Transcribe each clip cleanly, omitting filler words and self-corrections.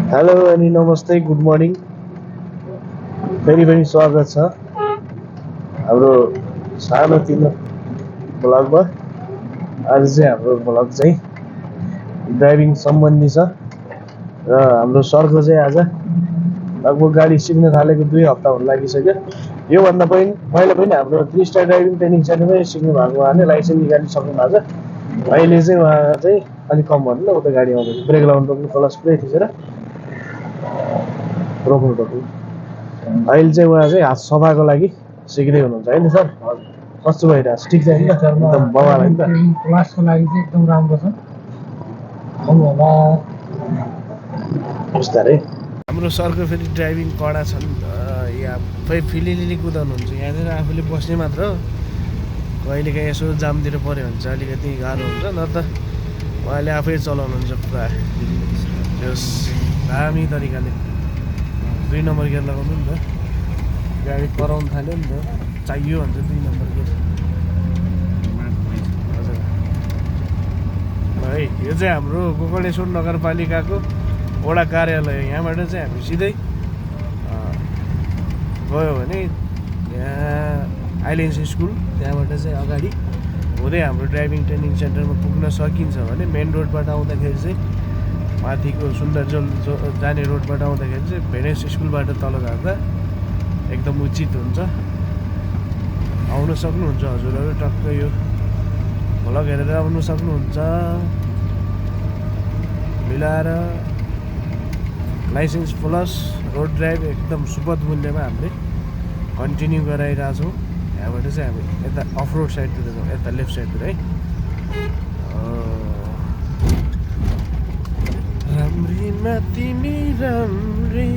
Hello अनि नमस्ते good morning फेरि पनि स्वागत छ हाम्रो सानो तिनो ब्लगमा। आज चाहिँ हाम्रो ब्लग चाहिँ ड्राइभिङ सम्बन्धी छ र हाम्रो सरको चाहिँ आज लगभग गाडी सिक्न थालेको 2 हप्ता हुन लागिसक्यो। योभन्दा पहिला पनि हाम्रो 3 स्टार ड्राइभिङ ट्रेनिङ सेन्टरमै सिक्नु भएको उहाँले लाइसेन्स निकालिसक्नु भएको छ। अहिले चाहिँ उहाँ चाहिँ अलिक कम भन्नु ल उता गाडी आउँदैन, ब्रेक लाउनु पर्ने, क्लच पुरै थिचेर रोक्नु पर्ने। अहिले चाहिँ उहाँ चाहिँ हात सफाको लागि सिक्दै हुनुहुन्छ होइन सर? कस्तो भइरहेको छ? ठिक छ नि? एकदम बवाल होइन त? क्लासको लागि चाहिँ एकदम राम्रो छ। बिस्तारै हाम्रो सरको फेरि ड्राइभिङ कडा छ नि त, यहाँ फेरि फिलिलिली कुदाउनुहुन्छ। यहाँनिर आफूले बस्ने मात्र हो, कहिलेकाहीँ यसो जामतिर पऱ्यो भने चाहिँ अलिकति गाह्रो हुन्छ, न त उहाँले आफै चलाउनुहुन्छ पुरा यस दामी तरिकाले। 2 नम्बर गियर लगाउनु नि त, गाडी कराउनु थाल्यो नि त, चाहियो भन्छ 2 नम्बर गियर। हजुर है, यो चाहिँ हाम्रो गोकर्णेश्वर नगरपालिकाको वडा कार्यालय। यहाँबाट चाहिँ हामी सिधै गयो भने यहाँ आइलेन्स स्कुल, त्यहाँबाट चाहिँ अगाडि हुँदै हाम्रो ड्राइभिङ ट्रेनिङ सेन्टरमा पुग्न सकिन्छ भने मेन रोडबाट आउँदाखेरि चाहिँ माथिको सुन्दरजल जाने रोडबाट आउँदाखेरि चाहिँ भेनेस स्कुलबाट तल जाँदा एकदम उचित हुन्छ। आउन सक्नुहुन्छ हजुरहरू, टक्क यो भ्लग हेरेर आउनु सक्नुहुन्छ। मिलाएर लाइसेन्स प्लस रोड ड्राइभ एकदम सुपथ मूल्यमा हामीले कन्टिन्यू गराइरहेछौँ। यहाँबाट चाहिँ हामी यता अफ रोड साइडतिर जाउँ, यता लेफ्ट साइडतिर है। राम्रीमा तिमी राम्री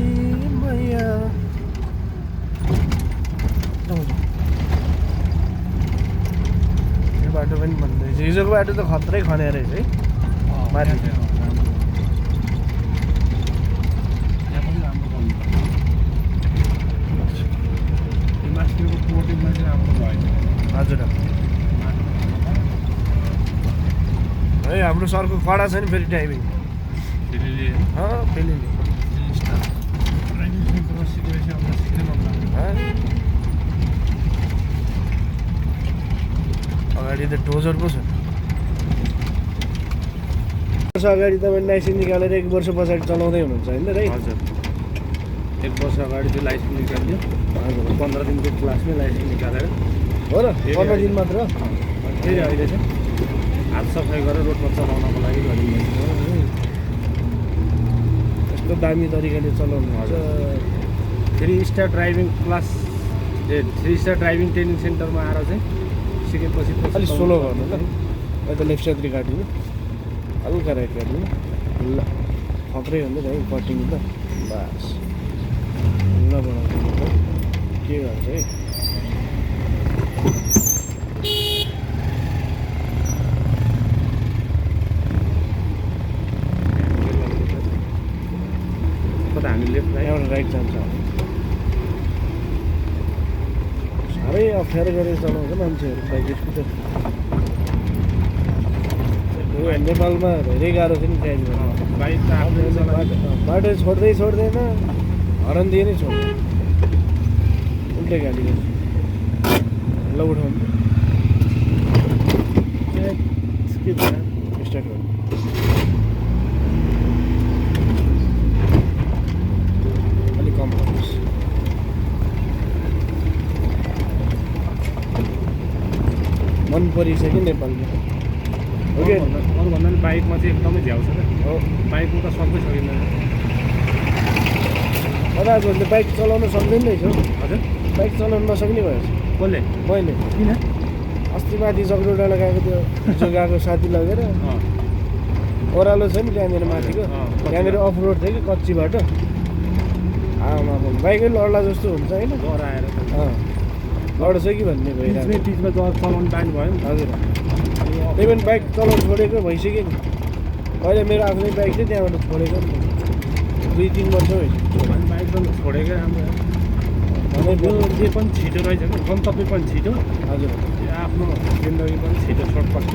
मैया, यो बाटो पनि भन्दैछ। हिजोको बाटो त खत्रै खने रहेछ है माथि। हजुर है, हाम्रो सरको कडा छ नि फेरि ड्राइभिङ। अगाडि त डोजर पो छ। अगाडि तपाईँ लाइसेन्स निकालेर 1 वर्ष पछाडि चलाउँदै हुनुहुन्छ होइन त? हजुर, 1 वर्ष अगाडि चाहिँ लाइसेन्स निकाल्यो। हजुर, 15 दिनको क्लासमै लाइसेन्स निकालेर हो र? 15 दिन मात्र? फेरि अहिले चाहिँ हात सफाइ गरेर रोडमा चलाउनको लागि गरिन्छ। यस्तो दामी तरिकाले चलाउनु हुन्छ। 3 star driving class 3 star driving training सेन्टरमा आएर चाहिँ सिकेपछि अलिक स्लो गर्नु ल। यता लेफ्ट साइडतिर काटिनु, हल्का राइट काटिनु, ल खत्रै हुन्छ है कटिङ त। बस ल बनाउनु त के गर्छ है। हामी लेफ्ट यहाँबाट राइट जान्छ। साह्रै अप्ठ्यारो गरेर चलाउँछ मान्छेहरू बाइक स्कुटर। नेपालमा धेरै गाह्रो छ नि ड्राइभिङ गर्नु। बाइक त बाटो छोड्दैन, हरन दिए नै छोड्दैन, उल्टै गाडी गर्छ। ल उठाउनु के छ स्टार्ट गर्नु। अलिक कम गर्नुहोस्। मन परिसक्यो नेपालमा हो कि? अरूभन्दा पनि बाइकमा चाहिँ एकदमै झ्याउ छ क्या। हो, बाइकमा त सबै सकिँदैन। कदापि बाइक चलाउन सक्दैन रहेछ। हजुर, बाइक चलाउन नसक्ने भयो। कसले? मैले किन? अस्ति माथि जगरो डाँडा गएको थियो, हिजो गएको साथी लगेर ओह्रालो छ नि त्यहाँनिर माथिको, त्यहाँनिर अफ रोड थियो कि कच्ची बाटो। आमा बाइकै लड्ला जस्तो हुन्छ होइन? डर आएर लड्छ कि भन्ने भइरहेको। बिचमा डर चलाउनु बानी भयो नि। हजुर, त्यही पनि बाइक चलाउनु छोडेको भइसक्यो नि। अहिले मेरो आफ्नै बाइक थियो, त्यहाँबाट छोडेको नि 2-3 वर्ष भइसक्यो। बाइक त छोडेकै राम्रो भने यो जे पनि छिटो रहेछ क्या, गन्तव्य पनि छिटो। हजुर, आफ्नो जिन्दगी पनि छिटो सर्टकट।